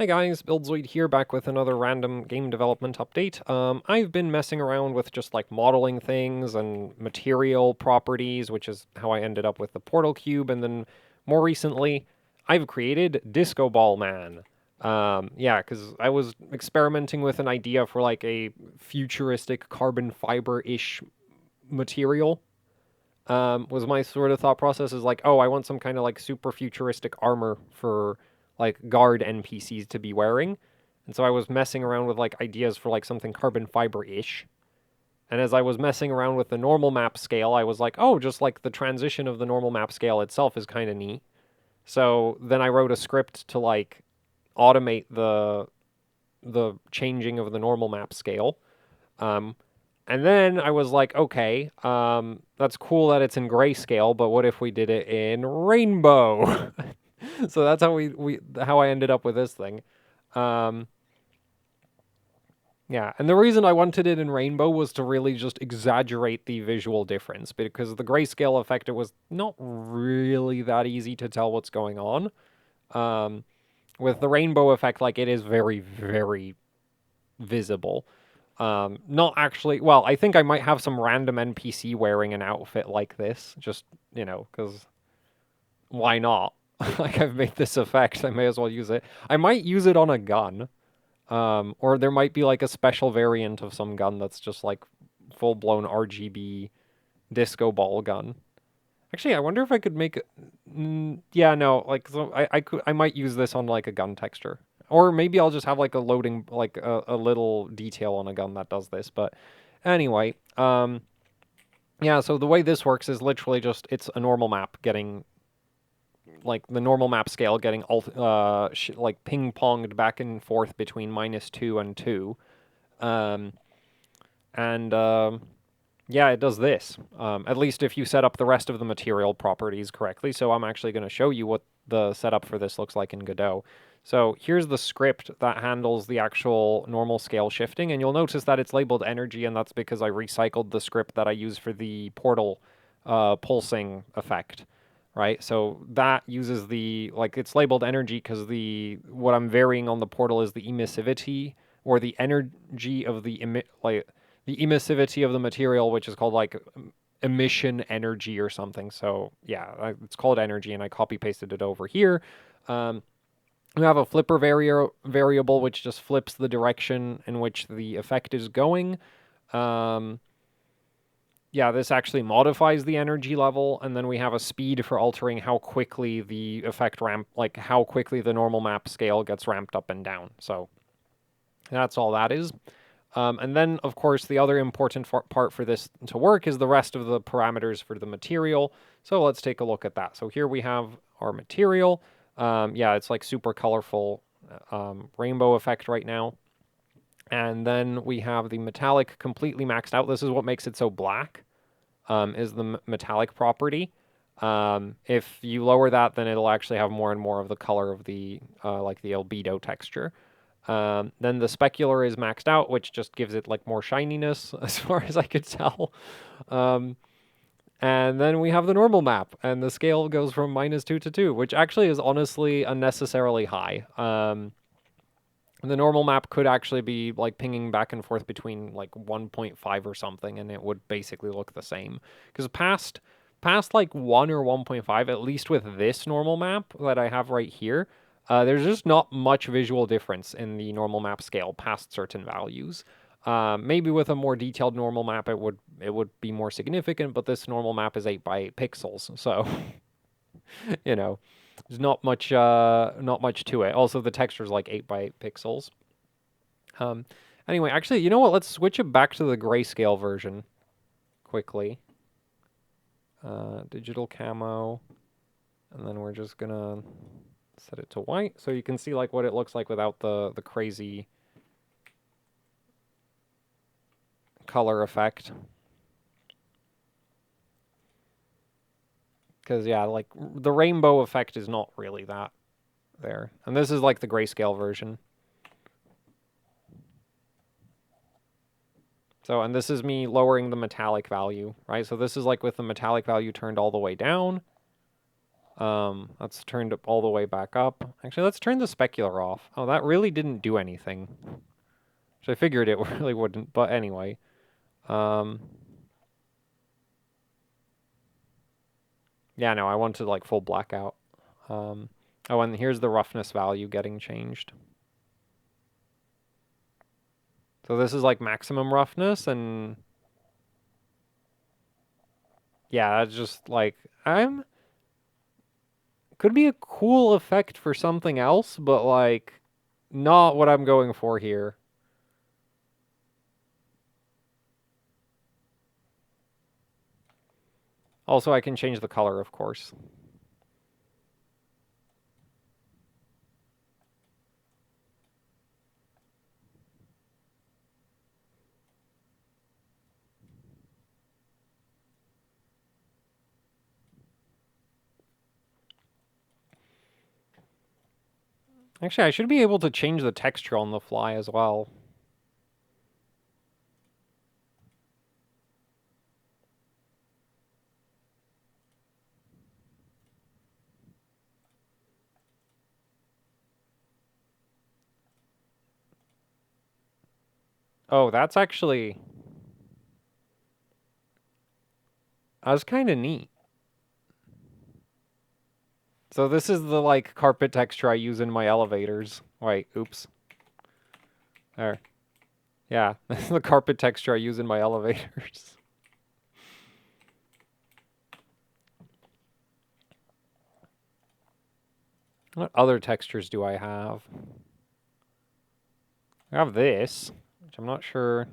Hi guys, Buildzoid here, back with another random game development update. I've been messing around with just like modeling things and material properties, which is how I ended up with the portal cube, and then more recently, I've created DiscoBall Man. Yeah, because I was experimenting with an idea for like a futuristic carbon fiber-ish material. Was my sort of thought process is like, oh, I want some kind of like super futuristic armor for like guard NPCs to be wearing. And so I was messing around with like ideas for like something carbon fiber-ish. And as I was messing around with the normal map scale, I was like, oh, just like the transition of the normal map scale itself is kind of neat. So then I wrote a script to like automate the changing of the normal map scale. Um, and then I was like, okay, that's cool that it's in grayscale, but what if we did it in rainbow? So that's how how I ended up with this thing. Um, yeah, and the reason I wanted it in rainbow was to really just exaggerate the visual difference, because the grayscale effect, it was not really that easy to tell what's going on. Um, with the rainbow effect, like, it is very, very visible. Not actually, well, I think I might have some random NPC wearing an outfit like this, just, because why not? Like, I've made this effect, I may as well use it. I might use it on a gun, or there might be like a special variant of some gun that's just like full-blown RGB disco ball gun. Actually, I wonder if I could make. Yeah, no, like so I might use this on like a gun texture, or maybe I'll just have like a loading, like a little detail on a gun that does this. But anyway, yeah. So the way this works is literally just it's a normal map getting like the normal map scale getting like ping ponged back and forth between -2 and 2, um, and yeah, it does this. At least if you set up the rest of the material properties correctly. So I'm actually going to show you what the setup for this looks like in Godot. So here's the script that handles the actual normal scale shifting, and you'll notice that it's labeled energy, and that's because I recycled the script that I use for the portal pulsing effect, right? So that uses the, like, it's labeled energy because what I'm varying on the portal is the emissivity, or the energy of the the emissivity of the material, which is called like emission energy or something. So yeah, it's called energy, and I copy pasted it over here. We have a flipper variable, which just flips the direction in which the effect is going. Yeah, this actually modifies the energy level, and then we have a speed for altering how quickly the effect like how quickly the normal map scale gets ramped up and down. So that's all that is. And then, of course, the other important part for this to work is the rest of the parameters for the material. So let's take a look at that. So here we have our material. Yeah, it's like super colorful rainbow effect right now. And then we have the metallic completely maxed out. This is what makes it so black, is the metallic property. If you lower that, then it'll actually have more and more of the color of the like the albedo texture. Then the specular is maxed out, which just gives it like more shininess, as far as I could tell. And then we have the normal map, and the scale goes from -2 to 2, which actually is honestly unnecessarily high. The normal map could actually be like pinging back and forth between like 1.5 or something, and it would basically look the same. Because past like 1 or 1.5, at least with this normal map that I have right here, there's just not much visual difference in the normal map scale past certain values. Maybe with a more detailed normal map, it would be more significant, but this normal map is 8 by 8 pixels, so you know, there's not much to it. Also, the texture is like 8 by 8 pixels. Anyway, actually, you know what? Let's switch it back to the grayscale version quickly. Digital camo, and then we're just gonna set it to white so you can see like what it looks like without the crazy color effect. Because yeah, like the rainbow effect is not really that there. And this is like the grayscale version. So, and this is me lowering the metallic value, right? So this is like with the metallic value turned all the way down. Let's turn it all the way back up. Actually, let's turn the specular off. Oh, that really didn't do anything. Which I figured it really wouldn't, but anyway. Yeah, no, I wanted like full blackout. Oh, and here's the roughness value getting changed. So this is like maximum roughness, and yeah, it's just like could be a cool effect for something else, but like not what I'm going for here. Also, I can change the color, of course. Actually, I should be able to change the texture on the fly as well. Oh, that's actually... That's kind of neat. So this is the, like, carpet texture I use in my elevators. Wait, oops. There. Yeah, this is the carpet texture I use in my elevators. What other textures do I have? I have this, which I'm not sure...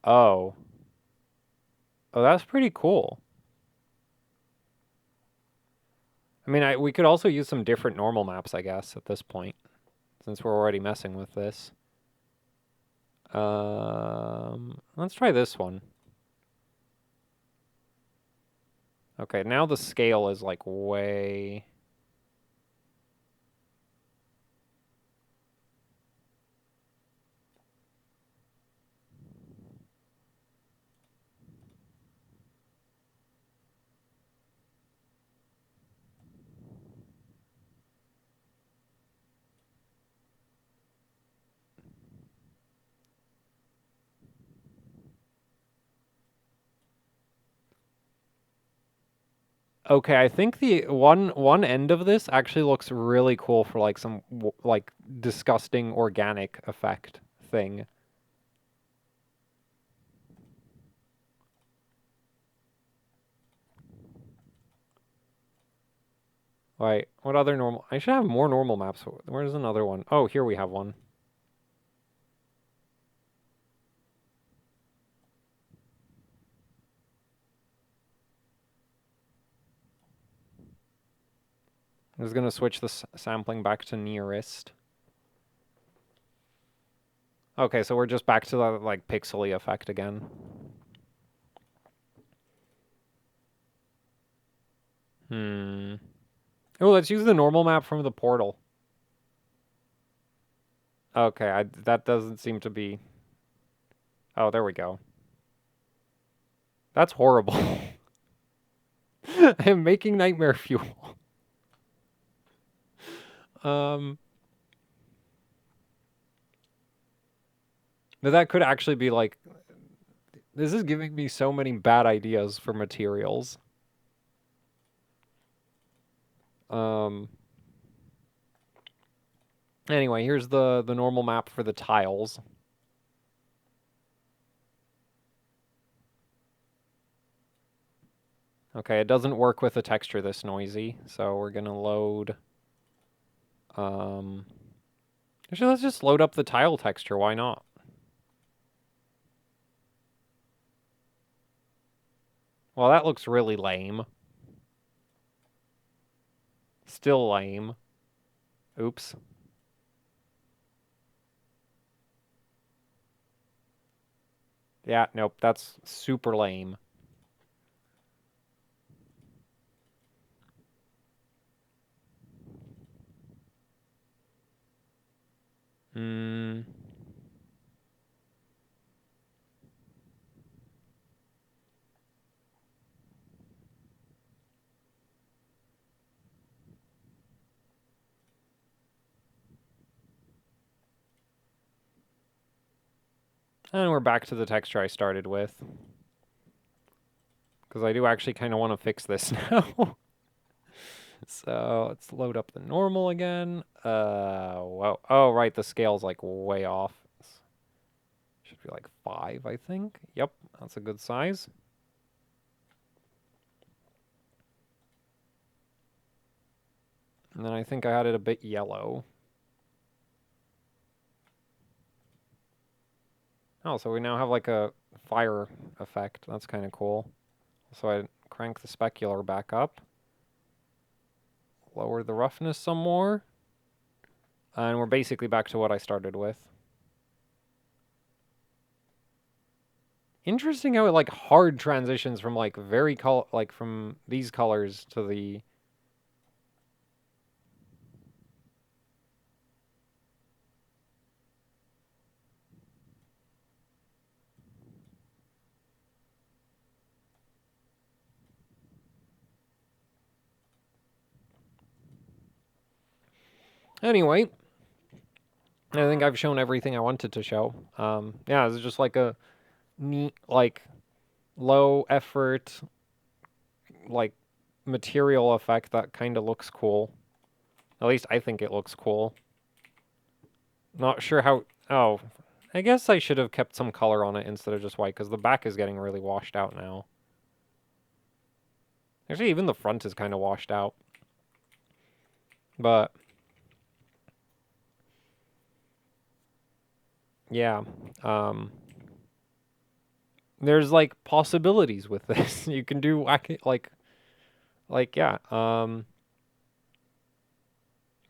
Oh. Oh, that's pretty cool. I mean, we could also use some different normal maps, I guess, at this point, since we're already messing with this. Let's try this one. Okay, now the scale is like way... Okay, I think the one end of this actually looks really cool for like some like disgusting organic effect thing. Wait, what other normal? I should have more normal maps. Where's another one? Oh, here we have one. I'm just gonna switch the sampling back to nearest. Okay, so we're just back to the like pixely effect again. Oh, let's use the normal map from the portal. Okay, that doesn't seem to be... Oh, there we go. That's horrible. I am making nightmare fuel. But that could actually be like... This is giving me so many bad ideas for materials. Anyway, here's the normal map for the tiles. Okay, it doesn't work with a texture this noisy, so we're gonna load... Actually, let's just load up the tile texture, why not? Well, that looks really lame. Still lame. Oops. Yeah, nope, that's super lame. And we're back to the texture I started with. Because I do actually kind of want to fix this now. So let's load up the normal again. Whoa. Oh, right, the scale's like way off. Should be like 5, I think. Yep, that's a good size. And then I think I had it a bit yellow. Oh, so we now have like a fire effect. That's kind of cool. So I crank the specular back up. Lower the roughness some more. And we're basically back to what I started with. Interesting how it like hard transitions from like from these colors to the... Anyway, I think I've shown everything I wanted to show. Yeah, it's just like a neat, like, low effort, like, material effect that kind of looks cool. At least I think it looks cool. Not sure how... Oh, I guess I should have kept some color on it instead of just white, because the back is getting really washed out now. Actually, even the front is kind of washed out. But... yeah, there's like possibilities with this. You can do yeah.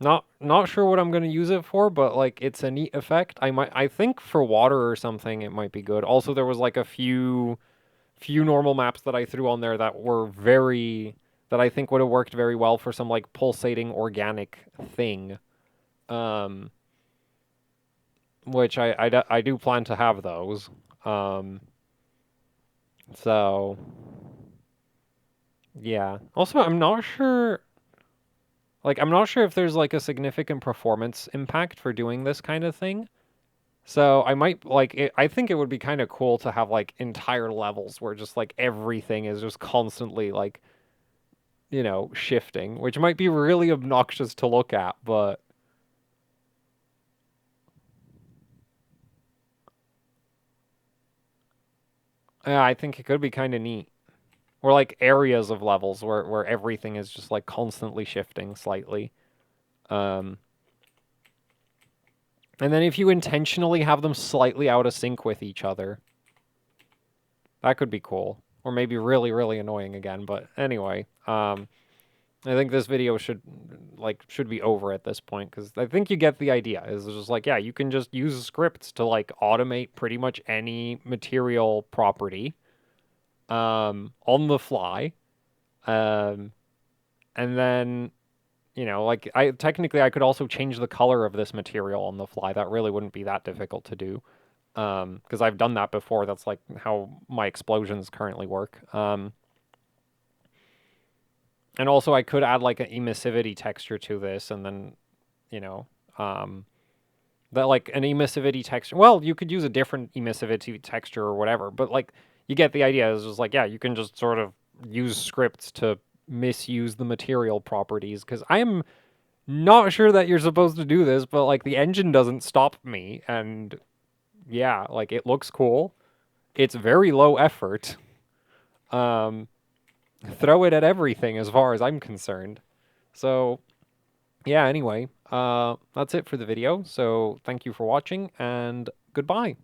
Not sure what I'm gonna use it for, but like it's a neat effect. I think for water or something it might be good. Also, there was like a few normal maps that I threw on there that were that I think would have worked very well for some like pulsating organic thing. Which I do plan to have those. So, yeah. Also, I'm not sure... Like, I'm not sure if there's, like, a significant performance impact for doing this kind of thing. So, I might, like... I think it would be kind of cool to have, like, entire levels where just, like, everything is just constantly, like, you know, shifting. Which might be really obnoxious to look at, but... yeah, I think it could be kind of neat. Or, like, areas of levels where everything is just, like, constantly shifting slightly. And then if you intentionally have them slightly out of sync with each other, that could be cool. Or maybe really, really annoying again. But anyway, I think this video should be over at this point, because I think you get the idea. It's just like, yeah, you can just use scripts to like automate pretty much any material property on the fly. And then, you know, like I could also change the color of this material on the fly. That really wouldn't be that difficult to do. Because I've done that before. That's like how my explosions currently work. And also I could add like an emissivity texture to this, and then, you know, that like an emissivity texture. Well, you could use a different emissivity texture or whatever, but like you get the idea. It's just like, yeah, you can just sort of use scripts to misuse the material properties, because I am not sure that you're supposed to do this, but like the engine doesn't stop me, and yeah, like it looks cool. It's very low effort. Throw it at everything as far as I'm concerned. So, yeah, anyway, that's it for the video. So, thank you for watching, and goodbye.